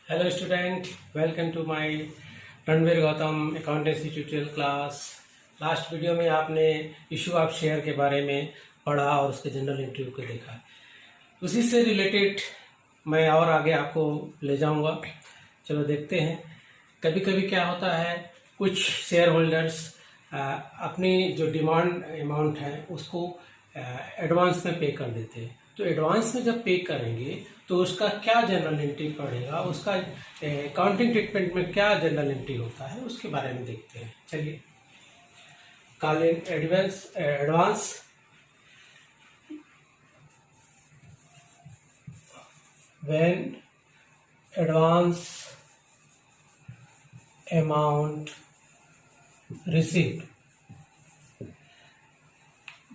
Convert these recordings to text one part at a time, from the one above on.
Hello student, welcome to my Ranveer Gautam accountancy tutorial class. Last video में आपने issue of share के बारे में पढ़ा और उसके जनरल इंटरव्यू को देखा। उसी से रिलेटेड मैं और आगे आपको ले जाऊंगा। चलो देखते हैं। कभी कभी क्या होता है, कुछ शेयर होल्डर्स अपनी जो डिमांड अमाउंट है उसको एडवांस में पे कर देते हैं। तो एडवांस में जब पे करेंगे तो उसका क्या जनरल एंट्री पड़ेगा, उसका अकाउंटिंग ट्रीटमेंट में क्या जनरल एंट्री होता है उसके बारे में देखते हैं। चलिए, call in advance when advance amount received.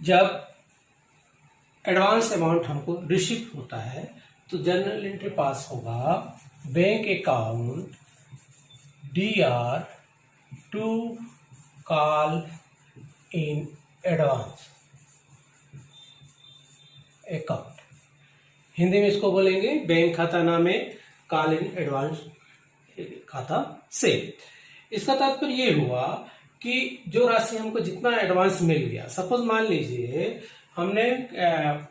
जब एडवांस अमाउंट हमको रिसीव होता है तो जनरल एंट्री पास होगा bank account DR to call in advance account. Hindi में इसको बोलेंगे बैंक खाता नामे कॉल इन एडवांस खाता से। इसका तात्पर्य ये हुआ कि जो राशि हमको जितना एडवांस मिल गया, सपोज मान लीजिए हमने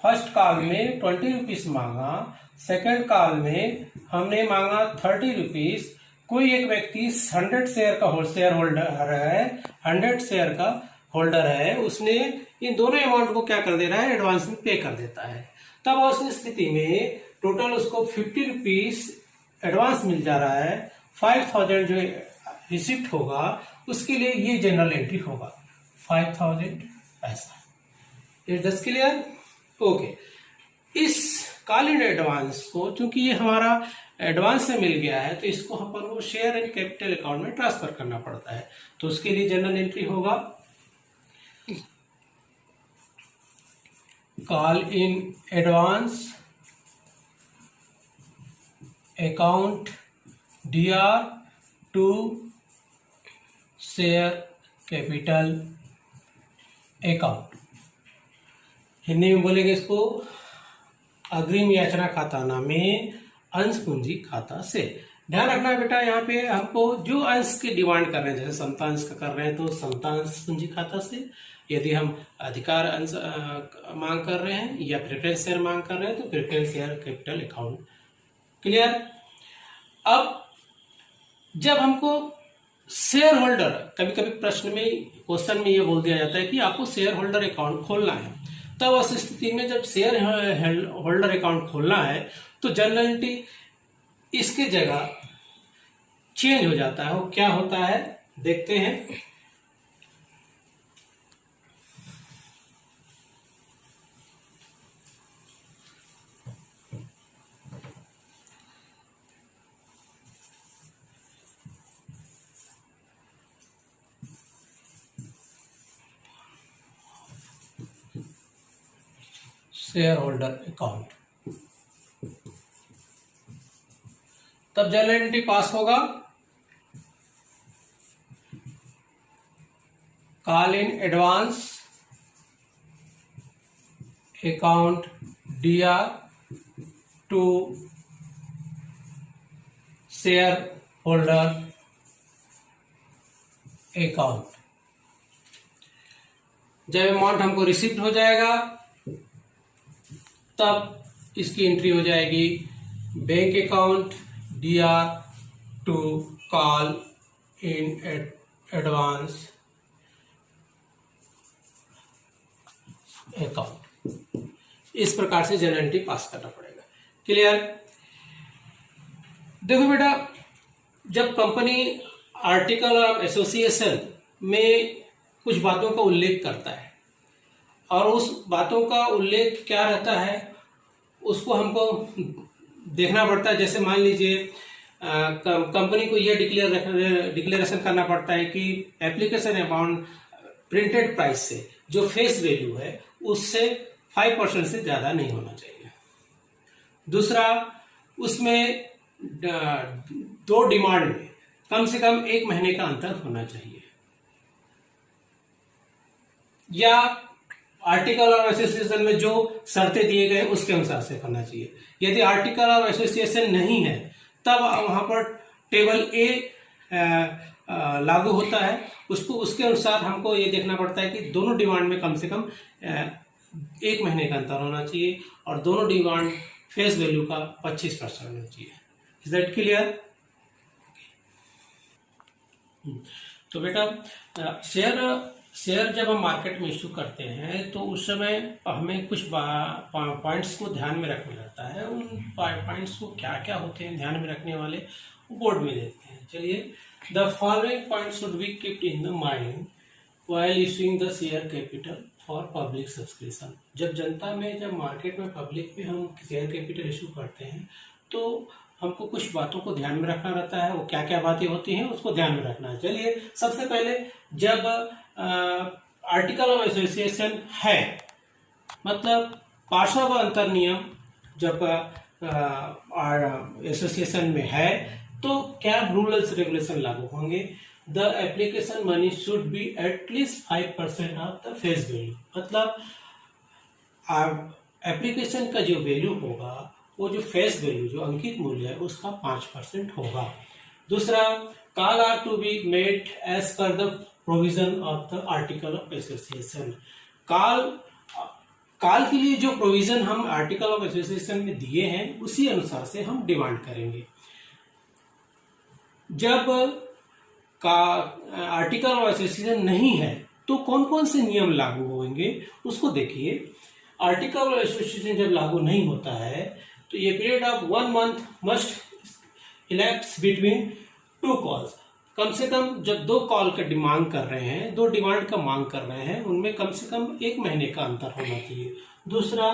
फर्स्ट कॉल में 20 रुपीज मांगा, सेकंड कॉल में हमने मांगा 30 रुपीज। कोई एक व्यक्ति 100 शेयर का शेयर होल्डर है, 100 शेयर का होल्डर है, उसने इन दोनों अमाउंट को क्या कर दे रहा है, एडवांस में पे कर देता है। तब उस स्थिति में टोटल उसको 50 रुपीज एडवांस मिल जा रहा है। 5000 जो रिसिप्ट होगा उसके लिए ये जनरल एंट्री होगा 5000 पैसा। Is this clear? ओके। इस कॉल इन एडवांस को चूंकि ये हमारा एडवांस से मिल गया है तो इसको अपन को शेयर एंड कैपिटल अकाउंट में ट्रांसफर करना पड़ता है। तो उसके लिए जनरल एंट्री होगा call in advance account DR to share capital account. Hindi में बोलेंगे इसको अग्रिम याचना खाता नामे अंश पूंजी खाता से। ध्यान रखना है बेटा, यहाँ पे हमको जो अंश की डिमांड कर रहे हैं, जैसे समतांश का कर रहे हैं तो समतांश पूंजी खाता से। यदि हम अधिकार अंश मांग कर रहे हैं या प्रेफरेंस शेयर मांग कर रहे हैं तो preference share capital account. Clear? अब जब हमको शेयर होल्डर, कभी कभी प्रश्न में क्वेश्चन में ये बोल दिया जाता है कि आपको शेयर होल्डर अकाउंट खोलना है, तब उस स्थिति में जब शेयर होल्डर अकाउंट खोलना है तो जनरल एंट्री इसके जगह चेंज हो जाता है। वो क्या होता है देखते हैं। शेयर होल्डर अकाउंट, तब जनरल एंट्री पास होगा call in advance account DR to share holder account. जब अमाउंट हमको रिसीव्ड हो जाएगा तब इसकी एंट्री हो जाएगी bank account DR to call in advance account. इस प्रकार से जनरल एंट्री पास करना पड़ेगा। क्लियर? देखो बेटा, जब कंपनी आर्टिकल ऑफ एसोसिएशन में कुछ बातों का उल्लेख करता है और उस बातों का उल्लेख क्या रहता है उसको हमको देखना पड़ता है। जैसे मान लीजिए कंपनी को यह डिक्लेरेशन करना पड़ता है कि एप्लीकेशन अमाउंट प्रिंटेड प्राइस से जो फेस वैल्यू है उससे 5% से ज्यादा नहीं होना चाहिए। दूसरा, उसमें दो डिमांड में कम से कम 1 महीने का अंतर होना चाहिए, या आर्टिकल ऑफ एसोसिएशन में जो शर्तें दिए गए उसके अनुसार से करना चाहिए। यदि आर्टिकल ऑफ एसोसिएशन नहीं है तब वहां पर टेबल ए लागू होता है। उसको उसके अनुसार हमको ये देखना पड़ता है कि दोनों डिमांड में कम से कम 1 महीने का अंतर होना चाहिए और दोनों डिमांड फेस वैल्यू का 25% होना चाहिए। Is that clear? तो बेटा शेयर जब हम मार्केट में इशू करते हैं तो उस समय हमें कुछ पॉइंट्स को ध्यान में रखना रहता है। उन पॉइंट्स को क्या क्या होते हैं ध्यान में रखने वाले, बोर्ड में देते हैं। चलिए, the following point should be keeped in the mind while issuing the share capital for public subscription. जब मार्केट में पब्लिक में हम शेयर कैपिटल इशू करते हैं तो हमको कुछ बातों को ध्यान में रखना रहता है। वो क्या क्या बातें होती हैं उसको ध्यान में रखना है। चलिए, सबसे पहले जब आर्टिकल ऑफ एसोसिएशन है, मतलब पार्षद व अंतर नियम जब एसोसिएशन में है तो क्या रूल्स रेगुलेशन लागू होंगे। The application money should be at least 5% of the face value, मतलब एप्लीकेशन का जो वैल्यू होगा वो जो फेस वैल्यू जो अंकित मूल्य है उसका 5% होगा। दूसरा, call are to be made as per the provision of the article of association. Call के लिए जो प्रोविजन हम आर्टिकल ऑफ एसोसिएशन में दिए हैं उसी अनुसार से हम डिमांड करेंगे। जब का आर्टिकल ऑफ एसोसिएशन नहीं है तो कौन कौन से नियम लागू होंगे उसको देखिए। आर्टिकल ऑफ एसोसिएशन जब लागू नहीं होता है तो ये period of 1 month must elapse between 2 calls. कम से कम जब 2 कॉल का डिमांड कर रहे हैं, 2 डिमांड का मांग कर रहे हैं, उनमें कम से कम 1 महीने का अंतर होना चाहिए। दूसरा,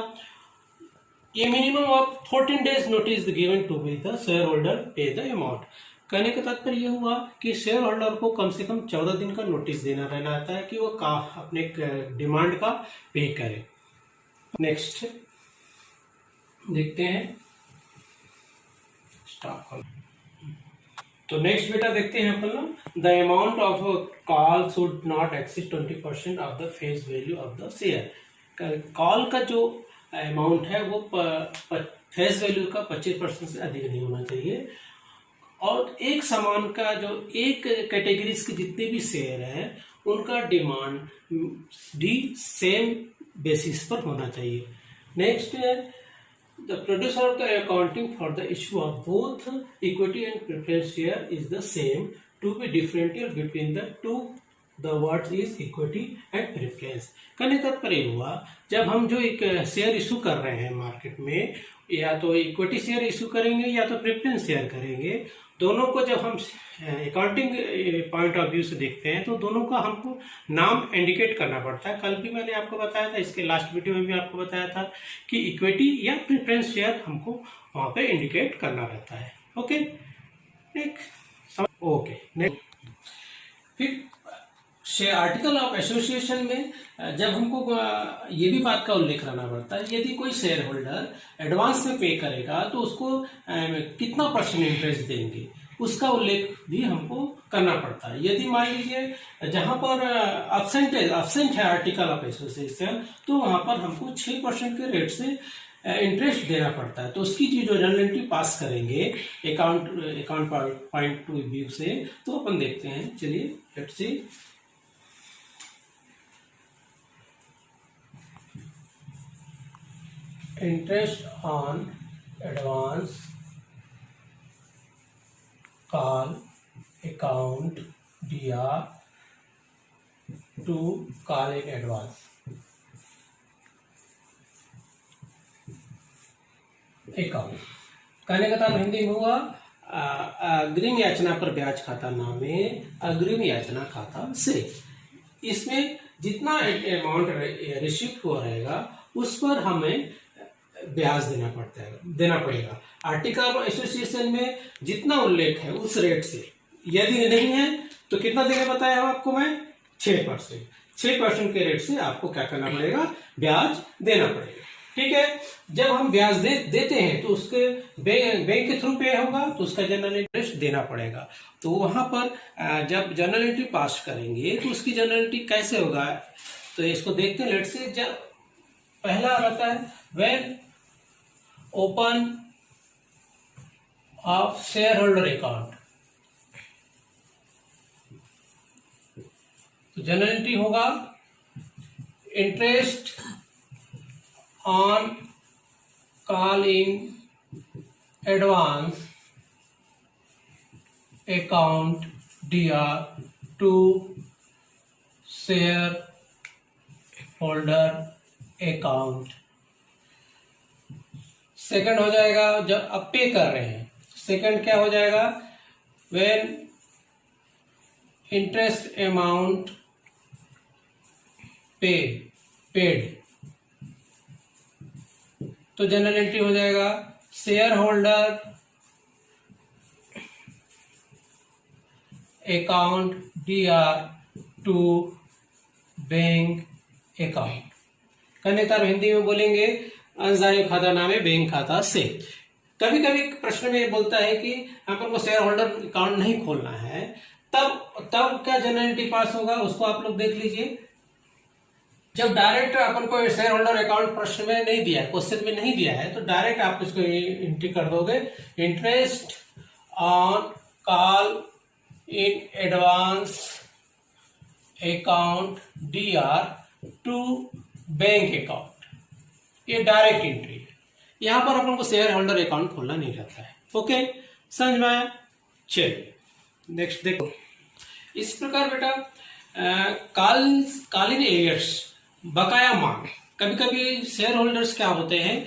ये minimum of 14 days notice given to be the share holder pay the amount. कहने का तात्पर्य यह हुआ कि शेयर होल्डर को कम से कम 14 दिन का नोटिस देना रहना आता है कि वो अपने डिमांड का पे करे। नेक्स्ट देखते हैं, स्टॉक। तो नेक्स्ट बेटा देखते हैं अपन लोग, the amount of call should not exceed 20% of the face value of the share. Call का जो अमाउंट है वो फेस वैल्यू का 25% से अधिक नहीं होना चाहिए। और एक सामान का जो एक कैटेगरीज के जितने भी शेयर हैं उनका डिमांड भी सेम बेसिस पर होना चाहिए। Next, the producer of the accounting for the issue of both equity and preference share is the same to be differential between the two. The word is equity and preference. कहने का तात्पर्य हुआ, जब हम जो एक शेयर इशू कर रहे हैं मार्केट में, या तो इक्विटी शेयर इशू करेंगे या तो प्रेफरेंस शेयर करेंगे, दोनों को जब हम अकाउंटिंग पॉइंट ऑफ व्यू से देखते हैं तो दोनों का हमको नाम इंडिकेट करना पड़ता है। कल भी मैंने आपको बताया था, इसके लास्ट वीडियो में भी आपको बताया था कि इक्विटी या प्रेफरेंस शेयर हमको वहां पे इंडिकेट करना रहता है। Okay, okay. नेक्स्ट, फिर आर्टिकल ऑफ एसोसिएशन में जब हमको ये भी बात का उल्लेख करना पड़ता है, यदि कोई शेयर होल्डर एडवांस में पे करेगा तो उसको कितना % इंटरेस्ट देंगे उसका उल्लेख भी हमको करना पड़ता है। यदि मान लीजिए जहां पर अब्सेंट है आर्टिकल ऑफ एसोसिएशन, तो वहां पर हमको 6% के रेट से इंटरेस्ट देना पड़ता है। तो उसकी जो जनरल एंट्री पास करेंगे अकाउंट पॉइंट ऑफ व्यू से, तो अपन देखते हैं। चलिए, let's see. Interest on advance call account दिया to call in advance account. कहने का तात्पर्य हिंदी में हुआ अग्रिम याचना पर ब्याज खाता नामे अग्रिम याचना खाता से। इसमें जितना अमाउंट रिसीव हुआ रहेगा उस पर हमें ब्याज देना पड़ेगा। आर्टिकल ऑफ एसोसिएशन में जितना उल्लेख है उस रेट से, यदि नहीं है तो कितना देना बताया आपको मैं, 6% के रेट से आपको क्या करना पड़ेगा, ब्याज देना पड़ेगा। ठीक है, जब हम ब्याज देते हैं तो उसके बैंक के थ्रू पे होगा तो उसका जनरल इंटरेस्ट देना पड़ेगा। तो वहां पर जब जनरल एंट्री पास करेंगे तो उसकी जनरल एंट्री कैसे होगा, तो इसको देखते हैं। लेट से जब पहला रहता है when open of share holder account. तो जनरल एंट्री होगा interest on call in advance account DR to share holder account. Second हो जाएगा जब अब पे कर रहे हैं, सेकंड क्या हो जाएगा, व्हेन इंटरेस्ट अमाउंट पेड। तो जनरल एंट्री हो जाएगा share holder account DR to bank account. अन्यथा हिंदी में बोलेंगे अंशधारी खाता नामे बैंक खाता से। कभी कभी प्रश्न में ये बोलता है कि अपन को शेयर होल्डर अकाउंट नहीं खोलना है, तब क्या जनरल एंट्री पास होगा, उसको आप लोग देख लीजिए। जब डायरेक्ट अपन को शेयर होल्डर अकाउंट प्रश्न में नहीं दिया है, क्वेश्चन में नहीं दिया है, तो डायरेक्ट आप इसको एंट्री कर दोगे interest on call in advance account DR to bank account. ये डायरेक्ट एंट्री है, यहां पर अपन को शेयर होल्डर अकाउंट खोलना नहीं रहता है। ओके, समझ में आया? चलिए नेक्स्ट देखो। इस प्रकार बेटा कालीन एरियर्स, बकाया मांग। कभी कभी शेयर होल्डर्स क्या होते हैं,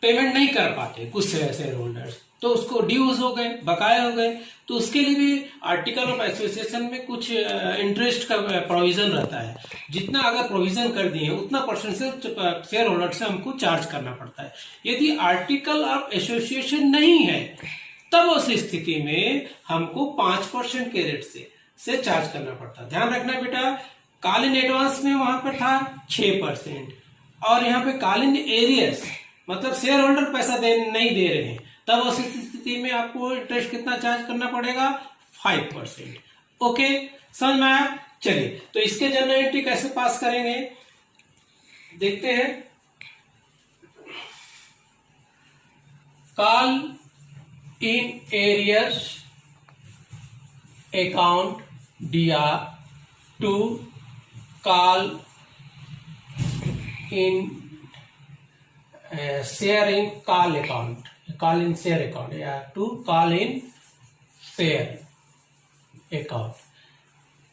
पेमेंट नहीं कर पाते कुछ शेयर होल्डर्स, तो उसको ड्यूज हो गए, बकाया हो गए, तो उसके लिए भी आर्टिकल ऑफ एसोसिएशन में कुछ इंटरेस्ट का प्रोविजन रहता है। जितना अगर प्रोविजन कर दिए उतना परसेंट से शेयर होल्डर से हमको चार्ज करना पड़ता है। यदि आर्टिकल ऑफ एसोसिएशन नहीं है तब उस स्थिति में हमको 5% के रेट से चार्ज करना पड़ता है। ध्यान रखना बेटा, कॉल इन एडवांस में वहां पर था 6% और यहाँ पे कॉल इन एरियर्स मतलब शेयर होल्डर पैसा नहीं दे रहे हैं, तब उस स्थिति में आपको इंटरेस्ट कितना चार्ज करना पड़ेगा, 5%। ओके, समझ में आया? चलिए, तो इसके जनरल एंट्री कैसे पास करेंगे देखते हैं। Call in arrears account DR to call in share in call account, call in share account या to call in share account.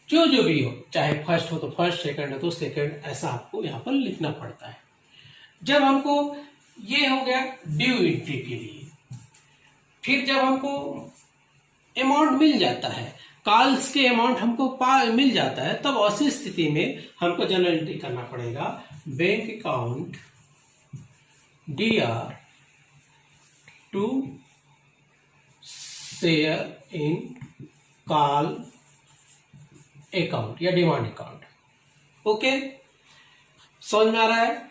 जो भी हो, चाहे फर्स्ट हो तो फर्स्ट, सेकंड हो तो सेकंड, ऐसा आपको यहाँ पर लिखना पड़ता है। जब हमको ये हो गया ड्यू एंट्री के लिए, फिर जब हमको अमाउंट मिल जाता है, कॉल्स के अमाउंट हमको मिल जाता है, तब ऐसी स्थिति में हमको जनरल एंट्री करना पड़ेगा bank account DR to share in call account या डिमांड अकाउंट। ओके, समझ में आ रहा है?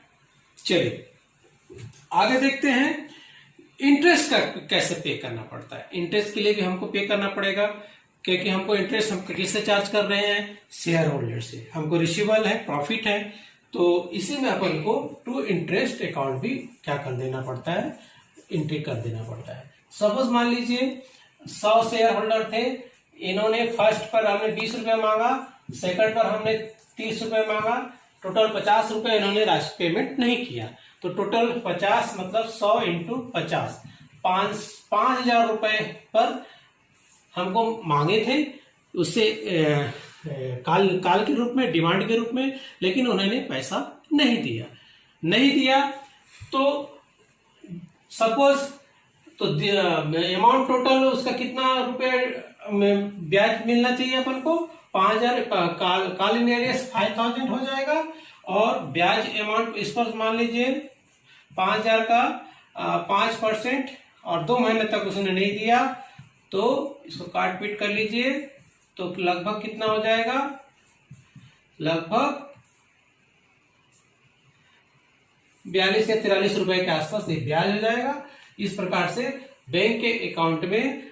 चलिए आगे देखते हैं इंटरेस्ट का कैसे पे करना पड़ता है। इंटरेस्ट के लिए भी हमको पे करना पड़ेगा, क्योंकि हमको इंटरेस्ट हम किससे चार्ज कर रहे हैं, शेयर होल्डर से। हमको रिसीवेबल है, प्रॉफिट है, तो इसी में अपन को टू इंटरेस्ट अकाउंट भी क्या कर देना पड़ता है, एंट्री कर देना पड़ता है। सपोज मान लीजिए 100 शेयर होल्डर थे, इन्होंने फर्स्ट पर हमने 20 रुपए मांगा, सेकंड पर हमने 30 रुपए मांगा, टोटल 50 रुपए इन्होंने राशि पेमेंट नहीं किया, तो टोटल 50 मतलब 100 इंटू 50, 5,000 रुपए पर हमको मांगे थे, उससे काल के रूप में, डिमांड के रूप में, लेकिन उन्होंने पैसा नहीं दिया तो सपोज तो अमाउंट टोटल उसका कितना रुपए में ब्याज मिलना चाहिए अपन को, 5,000, कॉल इन एरियर्स 5,000 हो जाएगा, और ब्याज अमाउंट इस पर मान लीजिए 5,000 का 5% और 2 महीने तक उसने नहीं दिया, तो इसको काट पीट कर लीजिए, तो लगभग कितना हो जाएगा, लगभग 42 या 43 रुपए के आसपास एक ब्याज हो जाएगा। इस प्रकार से बैंक के अकाउंट में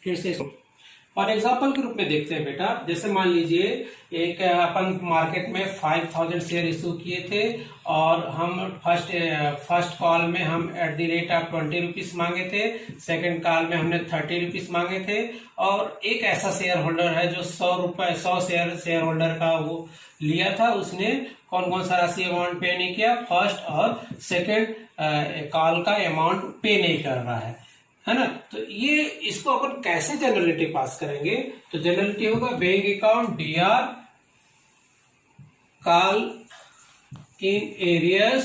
फिर से फॉर एग्जाम्पल के रूप में देखते हैं बेटा, जैसे मान लीजिए एक अपन मार्केट में 5000 शेयर इशू किए थे और हम फर्स्ट कॉल में हम @20 मांगे थे, सेकंड कॉल में हमने 30 रुपीज मांगे थे, और एक ऐसा शेयर होल्डर है जो 100 शेयर होल्डर का वो लिया था, उसने कौन कौन सा राशि अमाउंट पे नहीं किया, फर्स्ट और सेकंड कॉल का अमाउंट पे नहीं कर रहा है ना। तो ये इसको अपन कैसे जनरलिटी पास करेंगे, तो जनरलिटी होगा bank account DR call in arrears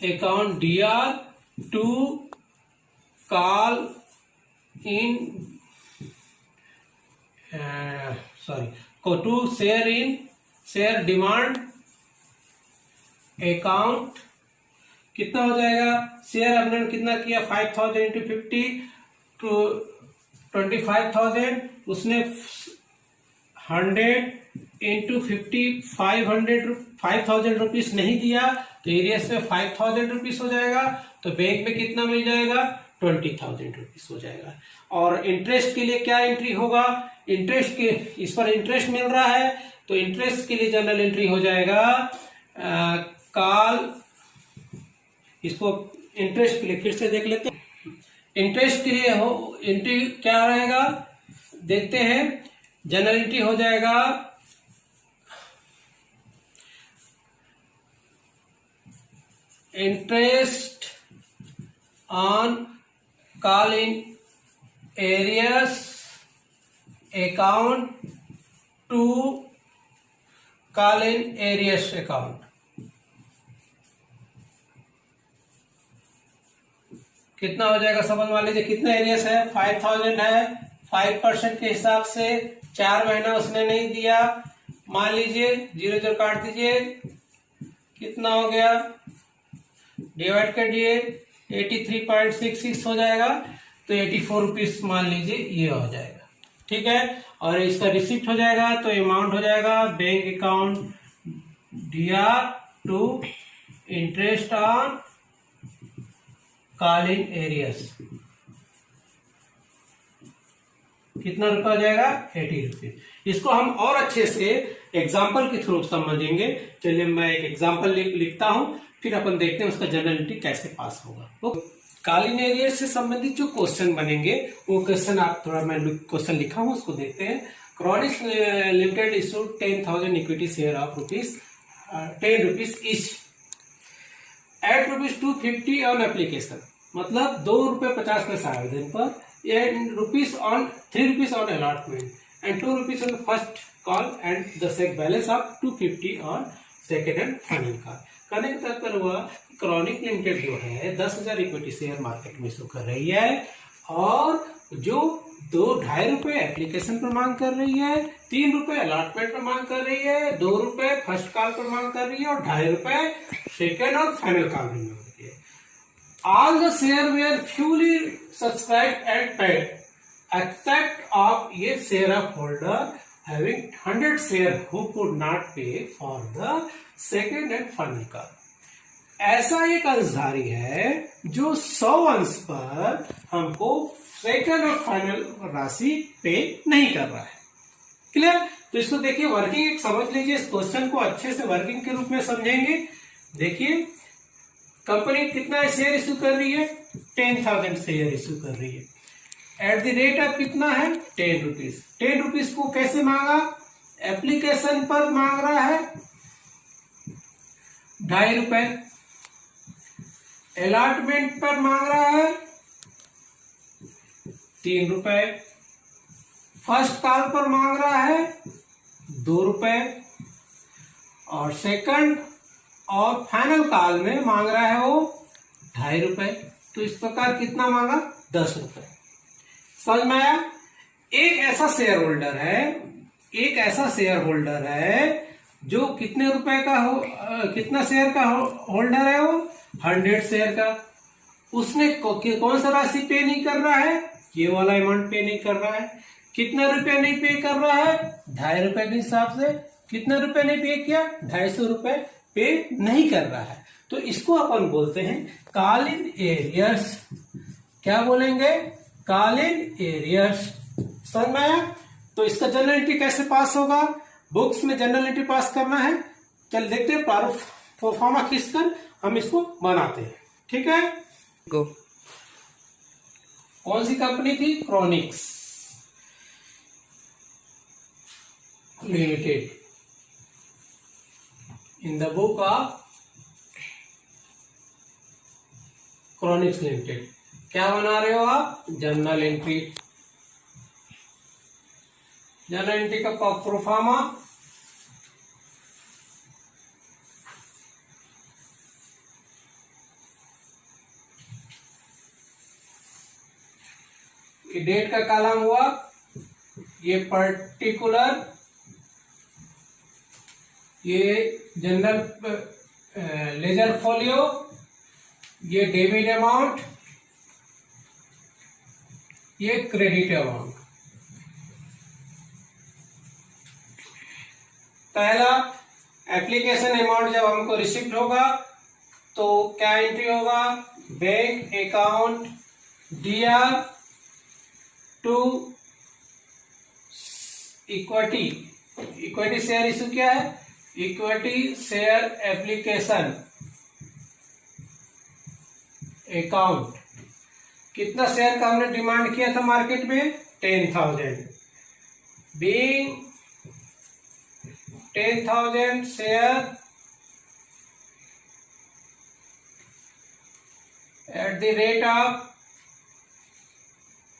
account DR to call in to share demand account. कितना हो जाएगा, शेयर हमने कितना किया 5000 इंटू 50 टू 25,000, उसने 100 इंटू 50 5,000 रुपीज नहीं दिया, तो एरियस में 5,000 रुपीज हो जाएगा, तो बैंक में कितना मिल जाएगा 20,000 रुपीज हो जाएगा। और इंटरेस्ट के लिए क्या एंट्री होगा, इंटरेस्ट के इस पर इंटरेस्ट मिल रहा है, तो इंटरेस्ट के लिए जनरल एंट्री हो जाएगा कॉल, इसको इंटरेस्ट के लिए फिर से देख लेते हैं। इंटरेस्ट के लिए एंट्री क्या रहेगा देखते हैं, जनरल एंट्री हो जाएगा interest on call in arrears account to call in arrears account. कितना हो जाएगा समझ मान लीजिए, कितना एरियस है 5000 है, 5% के हिसाब से 4 महीना उसने नहीं दिया, मान लीजिए 0 काट दीजिए, कितना हो गया, डिवाइड कर दिए 83.66 हो जाएगा, तो 84 रुपीज मान लीजिए ये हो जाएगा, ठीक है। और इसका रिसिप्ट हो जाएगा, तो अमाउंट हो जाएगा bank account DR to interest on call in arrears, कितना रुपया हो जाएगा 80 रुपीज। इसको हम और अच्छे से एग्जाम्पल के थ्रू समझेंगे। चलिए मैं एक एग्जाम्पल लिखता हूं, फिर अपन देखते हैं उसका जनरलिटी कैसे पास होगा। तो कॉल इन एरियस से संबंधित जो क्वेश्चन बनेंगे वो क्वेश्चन आप थोड़ा, मैं क्वेश्चन लिखा हूं उसको देखते हैं। Cronix limited issued 10,000 equity share of ₹10 each at ₹250 on application, मतलब ₹2.50 आवेदन पर, ₹3 on allotment and ₹2 on first call and the check balance of 250 on second and final call. कहने का तात्पर्य हुआ क्रॉनिक लिमिटेड जो है 10,000 इक्विटी शेयर मार्केट में इशू कर रही है, और जो ₹2.50 एप्लीकेशन पर मांग कर रही है, ₹3 अलॉटमेंट पर मांग कर रही है, ₹2 फर्स्ट कॉल पर मांग कर रही है, और ₹2.50 सेकेंड और फाइनल कॉल पर मांग रही है। All the share were fully subscribed and paid, except of a shareholder having 100 share who could not pay for the second and final call. ऐसा एक अंशधारी है जो 100 अंश पर हमको सेकंड और फाइनल राशि पे नहीं कर रहा है। क्लियर? तो इसको देखिए वर्किंग एक समझ लीजिए, इस क्वेश्चन को अच्छे से वर्किंग के रूप में समझेंगे। देखिए कंपनी कितना शेयर इशू कर रही है, 10,000 शेयर इशू कर रही है, एट द रेट ऑफ कितना है 10 रुपीज। 10 रुपीज को कैसे मांगा, एप्लीकेशन पर मांग रहा है ₹2.50, अलॉटमेंट पर मांग रहा है ₹3, फर्स्ट कॉल पर मांग रहा है ₹2, और सेकंड और फाइनल कॉल में मांग रहा है वो ₹2.50। तो इस प्रकार कितना मांगा, ₹10। समझ में आया? एक ऐसा शेयर होल्डर है जो कितने रुपए का कितना शेयर का होल्डर है, वो 100 शेयर का। उसने कौन सा राशि पे नहीं कर रहा है, ये वाला अमाउंट पे नहीं कर रहा है। कितना रुपया नहीं पे कर रहा है, ₹2.50 के हिसाब से। कितना रुपया नहीं पे किया, ₹250 पे नहीं कर रहा है। तो इसको अपन बोलते हैं कॉल इन एरियर्स। क्या बोलेंगे, कॉल इन एरियर्स समझ में आया? तो इसका जर्नल एंट्री कैसे पास होगा? बुक्स में जर्नल एंट्री पास करना है। चल देखते हैं, प्रोफार्मा खींचकर हम इसको बनाते हैं। ठीक है, गो। कौन सी कंपनी थी? Cronix limited. In the book of Cronix limited क्या बना रहे हो आप? Journal entry. जर्नल एंट्री का प्रोफार्मा ये डेट का कॉलम हुआ, ये पर्टिकुलर, ये जनरल लेजर फोलियो, ये डेबिट अमाउंट, ये क्रेडिट अमाउंट। पहला एप्लीकेशन अमाउंट जब हमको रिसिप्ट होगा तो क्या एंट्री होगा? Bank account DR to equity. Equity share issue क्या है? Equity share application account. कितना शेयर का हमने डिमांड किया था मार्केट में? 10,000। Being 10,000 share at the rate of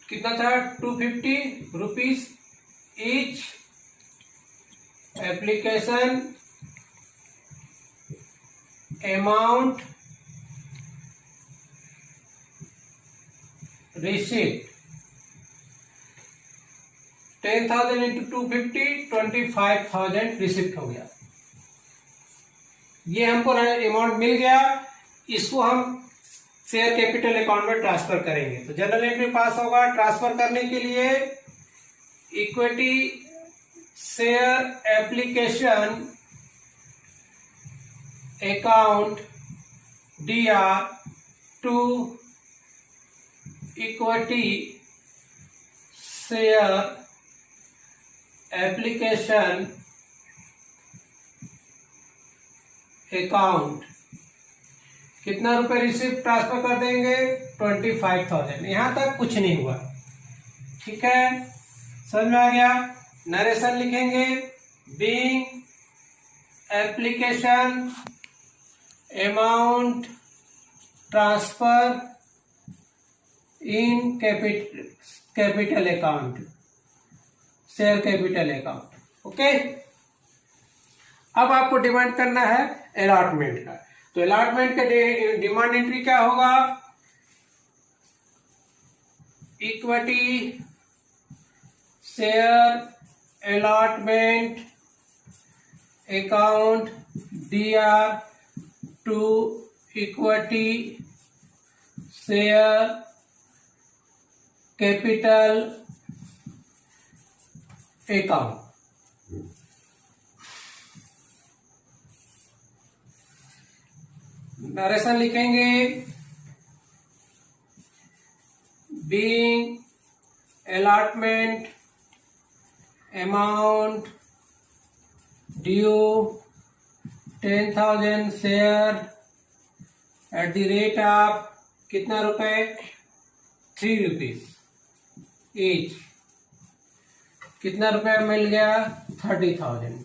कितना था? 250 rupees each. Application amount receipt 10,000 into 250 25,000 receipt हो गया। ये हमको अमाउंट मिल गया, इसको हम शेयर कैपिटल अकाउंट में ट्रांसफर करेंगे। तो जनरल एंट्री पास होगा। ट्रांसफर करने के लिए equity share application account DR to equity share application account कितना रुपए रिसिप्ट ट्रांसफर कर देंगे? 25,000। यहां तक कुछ नहीं हुआ। ठीक है, समझ में आ गया? नरेशन लिखेंगे, being application amount transfer in capital account, share capital account. Okay, अब आपको डिमांड करना है अलॉटमेंट का। तो अलॉटमेंट का डिमांड एंट्री क्या होगा? Equity share allotment account DR to equity share capital account. Narration लिखेंगे, being allotment amount due 10,000 share at the rate of कितना रुपए? 3 रुपीज ईच। कितना रुपए मिल गया? 30,000।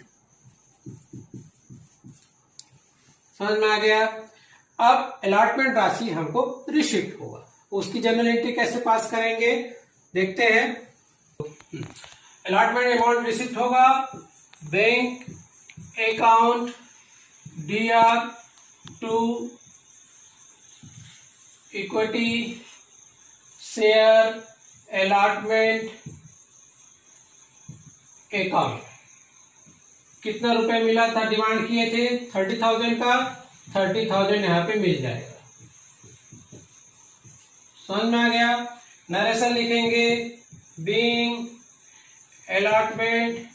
समझ में आ गया? अब अलॉटमेंट राशि हमको रिसिप्ट होगा, उसकी जनरल एंट्री कैसे पास करेंगे देखते हैं। अलॉटमेंट अमाउंट रिसिप्ट होगा, bank account DR to equity share allotment account. कितना रुपए मिला था? डिमांड किए थे 30,000 का, 30,000 यहाँ पे मिल जाएगा। समझ में आ गया? नरेशन लिखेंगे, being allotment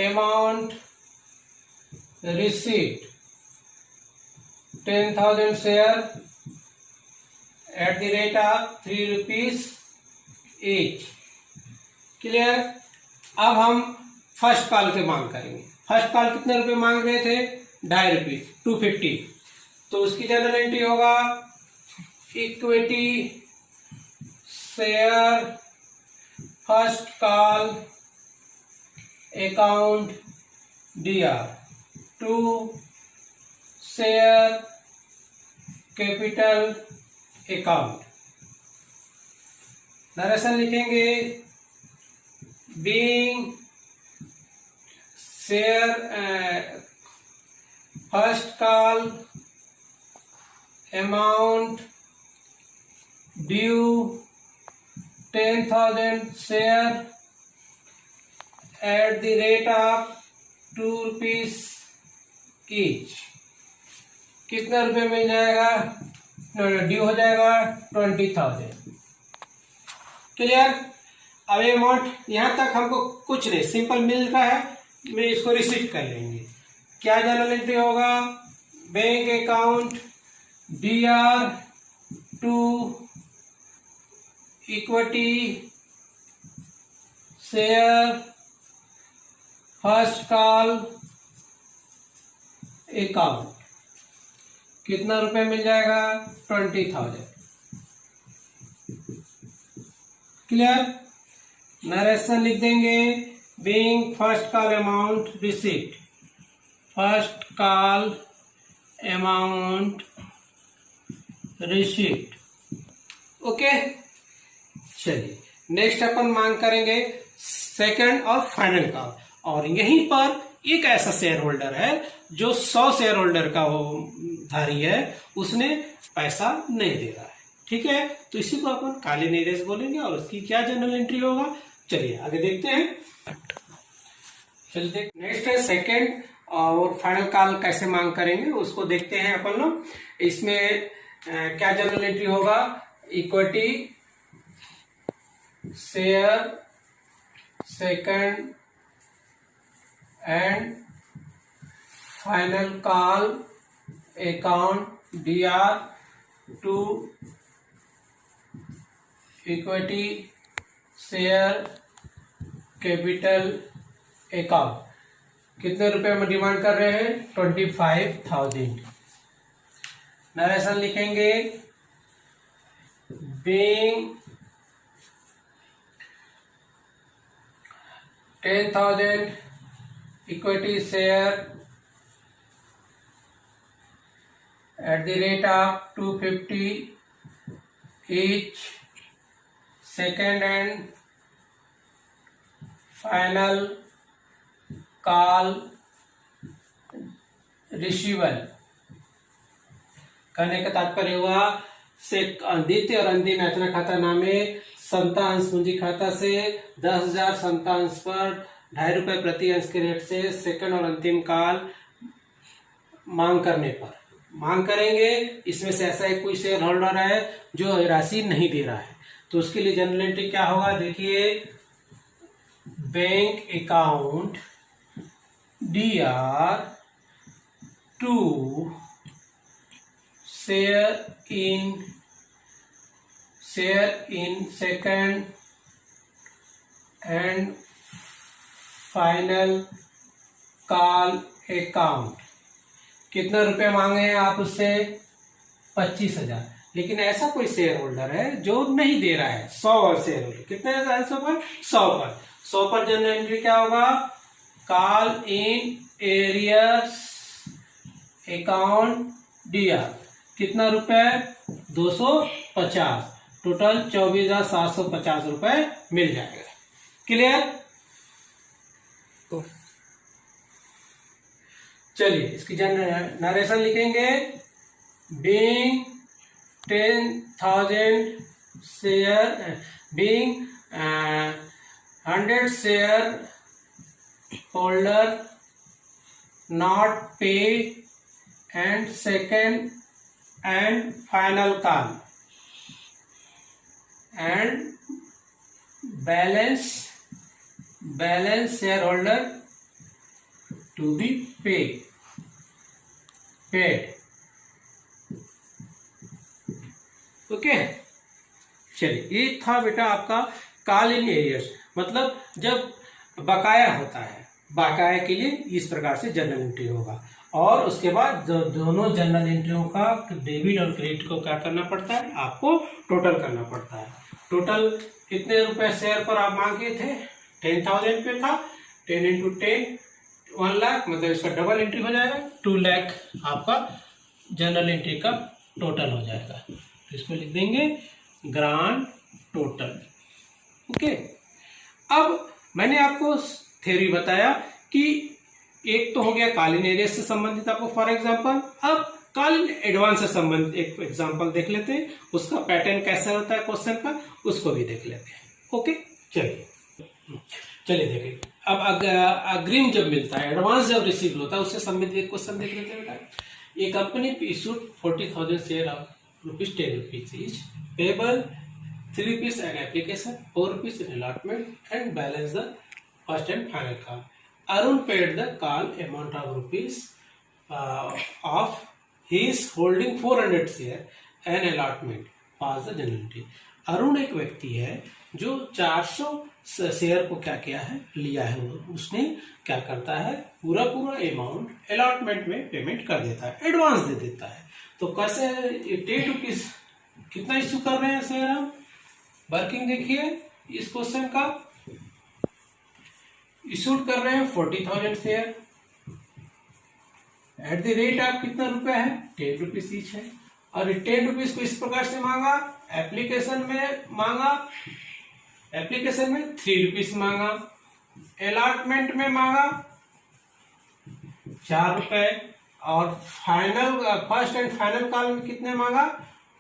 amount receipt 10,000 share at the rate of 3 rupees each। Clear. अब हम फर्स्ट कॉल के मांग करेंगे। फर्स्ट कॉल कितने रुपए मांग रहे थे? 2.5 रुपये, 250। तो उसकी जनरल एंट्री होगा equity share first call account DR to share capital account. Narration लिखेंगे being share first call amount due 10,000 share at the rate of 2 rupees each। कितना रुपए मिल जाएगा? ड्यू हो जाएगा 20,000। क्लियर। अब ये अमाउंट यहां तक हमको कुछ नहीं, सिंपल मिल रहा है, मैं इसको रिसीट कर लेंगे। क्या जनरल एंट्री होगा? Bank account DR to equity share first call account. कितना रुपए मिल जाएगा? 20,000। क्लियर। नरेशन लिख देंगे being first call amount receipt, first call amount receipt. Okay. चलिए नेक्स्ट अपन मांग करेंगे सेकंड और फाइनल कॉल। और यहीं पर एक ऐसा शेयर होल्डर है जो 100 शेयर होल्डर का वो धारी है, उसने पैसा नहीं दे रहा है। ठीक है, तो इसी को अपन काले नीरज बोलेंगे और उसकी क्या जनरल एंट्री होगा। चलिए आगे देखते हैं। चलिए नेक्स्ट है सेकंड और फाइनल कॉल कैसे मांग करेंगे उसको देखते हैं अपन लोग। इसमें क्या जनरल एंट्री होगा? Equity share second and final call account DR to equity share capital account. कितने रुपए में डिमांड कर रहे हैं? 25,000। नरेशन लिखेंगे being 10,000 equity share at the rate of 250 each, second and final call receivable। कहने का तात्पर्य हुआ द्वितीय और अंतिम याचना खाता नामे संता अंश पूंजी खाता से 10,000 संता अंश पर 2.5 रुपये प्रति अंश के रेट से सेकंड और अंतिम काल मांग करने पर मांग करेंगे। इसमें से ऐसा एक कोई शेयर होल्डर है जो राशि नहीं दे रहा है, तो उसके लिए जनरल एंट्री क्या होगा? देखिए bank account DR to share in second and final call account. कितना रुपए मांगे हैं आप उससे? 25,000। लेकिन ऐसा कोई शेयर होल्डर है जो नहीं दे रहा है, 100 शेयर होल्डर। कितने 100 पर? 100 पर जनरल एंट्री क्या होगा? Call in arrears account DR। कितना रुपए? 250। टोटल 24,750 रुपए मिल जाएगा। क्लियर। चलिए इसकी नरेशन लिखेंगे being 10,000 share being 100 share holder not pay and second and final call and balance share holder to be paid. Okay. चलिए ये था बेटा आपका कॉल इन एरियर्स मतलब जब बकाया होता है, बकाया के लिए इस प्रकार से जर्नल एंट्री होगा। और उसके बाद जो दोनों जर्नल एंट्रियों का डेबिट और क्रेडिट को क्या करना पड़ता है, आपको टोटल करना पड़ता है। टोटल कितने रुपए शेयर पर आप मांगे थे, 10,000 पे था, 10 इंटू 10 1 लाख, मतलब इसका डबल एंट्री हो जाएगा, 2 लाख आपका जनरल एंट्री का टोटल हो जाएगा। तो इसको लिख देंगे ग्रांड टोटल। ओके, अब मैंने आपको थ्योरी बताया कि एक तो हो गया कॉल इन एरियर्स से संबंधित आपको फॉर एग्जांपल। अब कॉल इन एडवांस से संबंधित एक एग्जांपल देख लेते हैं, उसका पैटर्न कैसा होता है क्वेश्चन का, उसको भी देख लेते हैं। ओके, चलिए देखिए। अब अग्रिम जब मिलता है, एडवांस जब रिसीव होता है, उससे संबंधित एक क्वेश्चन देख लेते हैं बेटा। ये company issued 40,000 share of ₹10 each, payable 3 rupees an application, 4 rupees in allotment, and balance the first and final call. Arun paid the call amount of rupees of his holding 400 share and allotment pass the general entry. Arun एक व्यक्ति है जो 400 share को क्या किया है, लिया है। उसने क्या करता है, पूरा अमाउंट अलॉटमेंट में पेमेंट कर देता है, एडवांस दे देता है। तो कैसे 10 रुपीज कितना इश्यू कर रहे हैं शेयर हम, वर्किंग देखिए इस क्वेश्चन का। इशूड कर रहे हैं 40,000 शेयर, एट द रेट आप कितना रुपए है, 10 रुपीज ईच है। और 10 रुपीज को इस प्रकार से मांगा, एप्लीकेशन में 3 रुपीज मांगा, अलॉटमेंट में मांगा 4 रुपए, और फर्स्ट एंड फाइनल कॉल में कितने मांगा,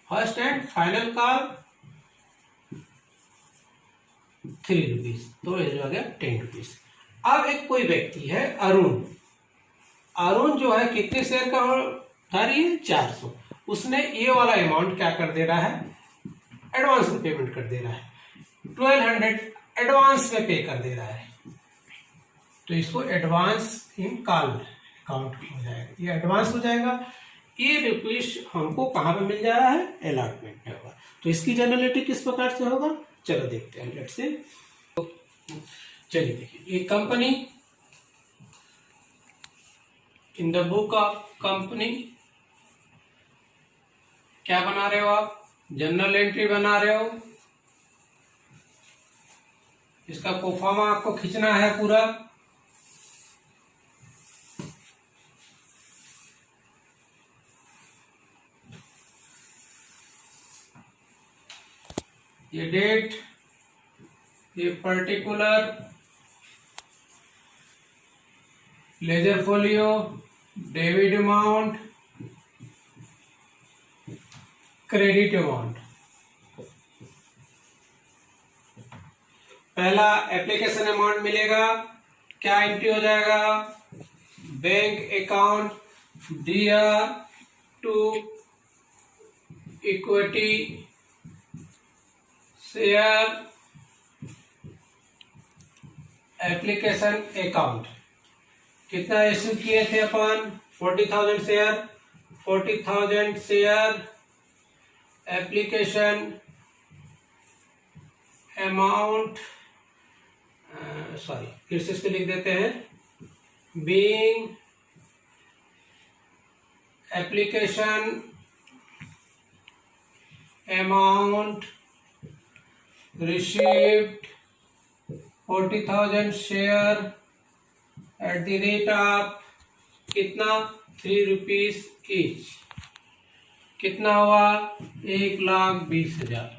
first and final call 3 rupees, तो ये जो आ गया 10 रुपीज। अब एक कोई व्यक्ति है अरुण जो है कितने शेयर का था रही है, 400। उसने ये वाला अमाउंट क्या कर दे रहा है, एडवांस में पेमेंट कर दे रहा है, 1200 एडवांस में पे कर दे रहा है। तो इसको एडवांस इन कॉल अकाउंट हो जाएगा, ये एडवांस हो जाएगा। ये रुपीस हमको कहां पे मिल जा रहा है, अलॉटमेंट में होगा। तो इसकी जनरलिटी किस प्रकार से होगा, चलो देखते हैं। लेट्स से चलिए देखिए, ये company in the book of company क्या बना रहे हो आप, जनरल एंट्री बना रहे हो। इसका प्रोफार्मा आपको खींचना है पूरा। ये डेट, ये particular, ledger folio, debit amount, credit amount. पहला एप्लीकेशन अमाउंट मिलेगा, क्या एंट्री हो जाएगा, bank account DR to equity share application account. कितना इश्यू किए थे अपन, 40,000 share, 40,000 share application amount, sorry फिर से इसको लिख देते हैं, being application amount received 40,000 share at the rate of कितना, 3 रुपीज ईच। कितना हुआ, 1,20,000।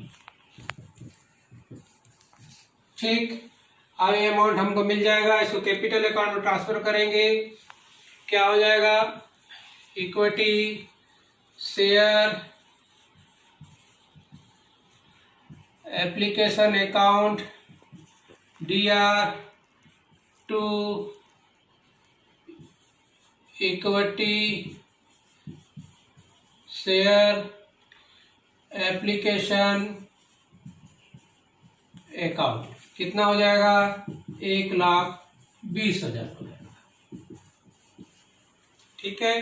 ठीक, अब ये अमाउंट हमको मिल जाएगा, इसको कैपिटल अकाउंट में ट्रांसफर करेंगे, क्या हो जाएगा, equity share application account DR to equity share application account. कितना हो जाएगा, 1,20,000 हो जाएगा। ठीक है,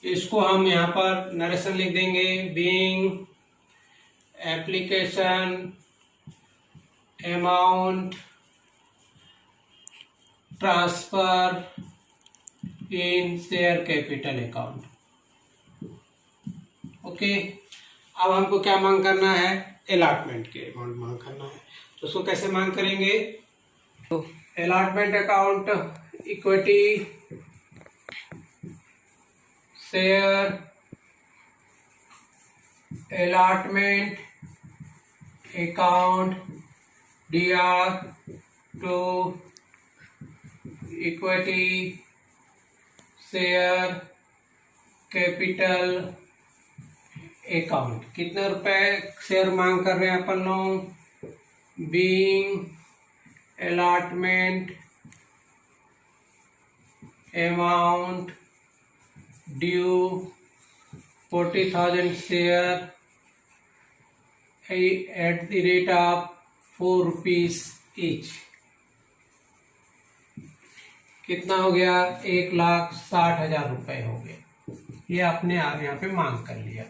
इसको हम यहाँ पर नरेशन लिख देंगे, बीइंग एप्लीकेशन अमाउंट ट्रांसफर इन शेयर कैपिटल अकाउंट। ओके, अब हमको क्या मांग करना है, अलॉटमेंट के अमाउंट मांग करना है। तो उसको कैसे मांग करेंगे, तो allotment account equity share allotment account DR to equity share capital account. कितने रुपए शेयर मांग कर रहे हैं अपन लोग, being allotment amount due 40,000 share at the rate of 4 rupees each। कितना हो गया, 1,60,000 रुपए हो गए। ये आपने यहाँ पे मांग कर लिया।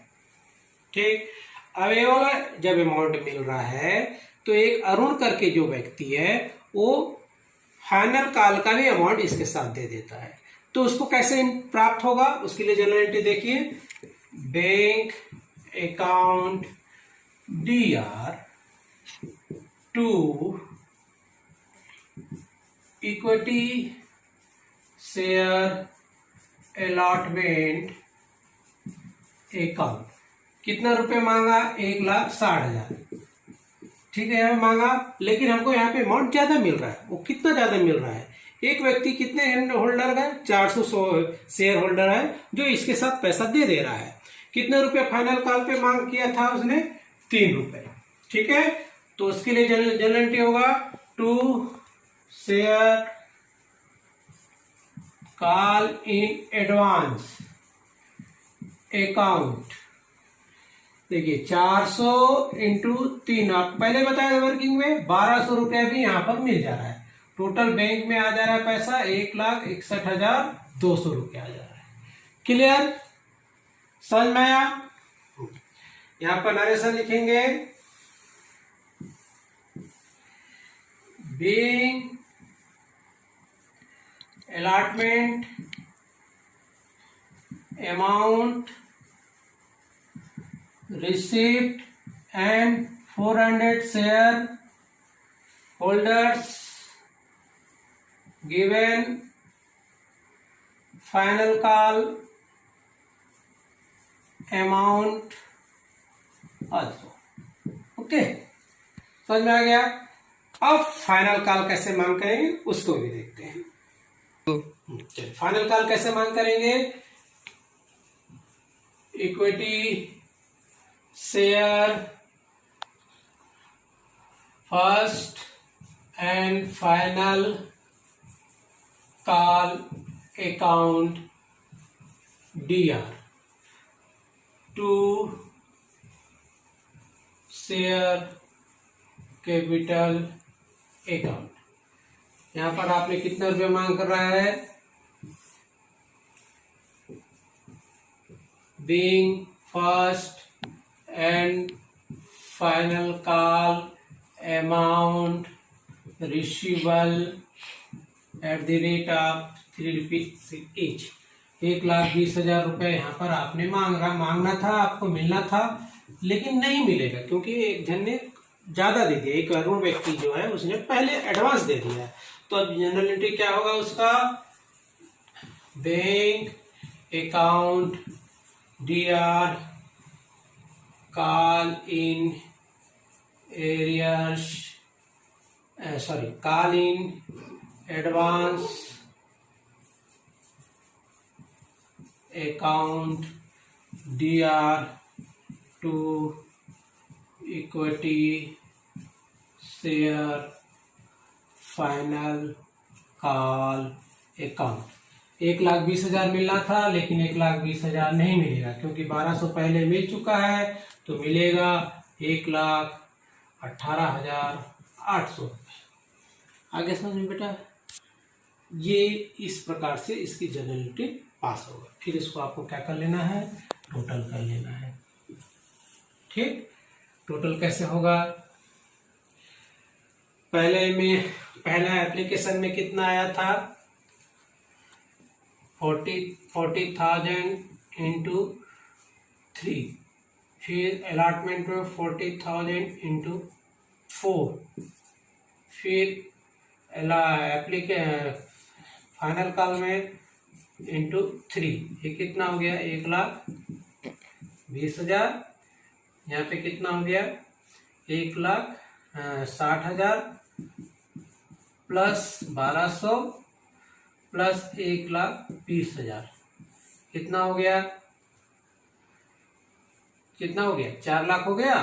ठीक, अब ये वाला जब अमाउंट मिल रहा है तो एक अरुण करके जो व्यक्ति है वो फाइनल कॉल का भी अमाउंट इसके साथ दे देता है। तो उसको कैसे प्राप्त होगा, उसके लिए जनरल एंट्री देखिए, bank account DR to equity share allotment account. कितना रुपए मांगा, 1,60,000। ठीक है, यहाँ मांगा, लेकिन हमको यहाँ पे अमाउंट ज्यादा मिल रहा है। वो कितना ज्यादा मिल रहा है, एक व्यक्ति कितने होल्डर है, 400 शेयर होल्डर है जो इसके साथ पैसा दे दे रहा है। कितने रुपए फाइनल कॉल पे मांग किया था उसने, 3 रुपए। ठीक है, तो उसके लिए जनरल एंट्री होगा, to share call in advance account. देखिए 400 इंटू 3, आप पहले बताया वर्किंग में 1,200 रुपया भी यहाँ पर मिल जा रहा है। टोटल बैंक में आ जा रहा है पैसा 1,61,200 रुपया आ जा रहा है। क्लियर, समझ में आया। यहाँ पर नरेशन लिखेंगे, being allotment amount received and 400 share holders given final call amount also। Okay, समझ में आ गया। अब फाइनल कॉल कैसे मांग करेंगे उसको भी देखते हैं। फाइनल कॉल कैसे मांग करेंगे, equity share first and final call account DR to share capital account. यहां पर आपने कितना रुपये मांग कर रहा है, being first and final call amount receivable at the rate of 3 rupees each। 1,20,000 रुपए यहाँ पर आपने मांगना था, आपको मिलना था, लेकिन नहीं मिलेगा क्योंकि एक जन ने ज्यादा दे दिया। एक अरुण व्यक्ति जो है उसने पहले एडवांस दे दिया। तो अब जनरल एंट्री क्या होगा उसका, bank account DR call in arrears, call in advance account DR to equity share final call account। 1,20,000 मिलना था लेकिन 1,20,000 नहीं मिलेगा क्योंकि 1,200 पहले मिल चुका है, तो मिलेगा 1,18,800। आगे समझ में बेटा, ये इस प्रकार से इसकी जनरल एंट्री पास होगा। फिर इसको आपको क्या कर लेना है, टोटल कर लेना है। ठीक, टोटल कैसे होगा, पहला एप्लीकेशन में कितना आया था 40,000 इंटू 3, फिर अलॉटमेंट में 40,000 इंटू 4, फिर फाइनल कॉल में इंटू 3, ये कितना हो गया 1,20,000। यहाँ पे कितना हो गया 1,60,000 प्लस 1,200 प्लस 1,20,000, कितना हो गया 4 लाख हो गया।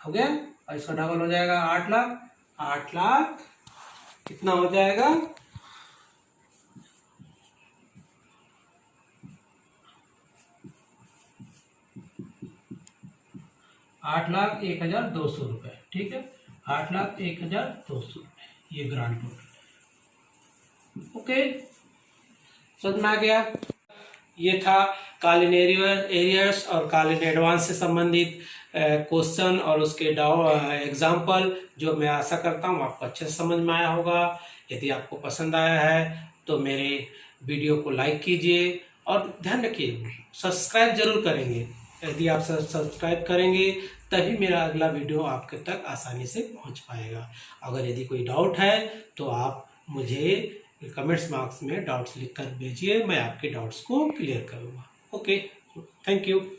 और इसका डबल हो जाएगा 8 लाख। 8 लाख कितना हो जाएगा 8,01,200 रुपये। ठीक है, 8,01,200 रुपये ये ग्रांड टोटल। ओके, समझ में आ गया। ये था कॉलिन एरियर्स और कॉलिन एडवांस से संबंधित क्वेश्चन और उसके एग्जाम्पल, जो मैं आशा करता हूँ आपको अच्छे से समझ में आया होगा। यदि आपको पसंद आया है तो मेरे वीडियो को लाइक कीजिए और ध्यान रखिए सब्सक्राइब जरूर करेंगे। यदि आप सब्सक्राइब करेंगे तभी मेरा अगला वीडियो आपके तक आसानी से पहुंच पाएगा। अगर यदि कोई डाउट है तो आप मुझे कमेंट्स बॉक्स में डाउट्स लिखकर भेजिए, मैं आपके डाउट्स को क्लियर करूँगा। Okay, thank you.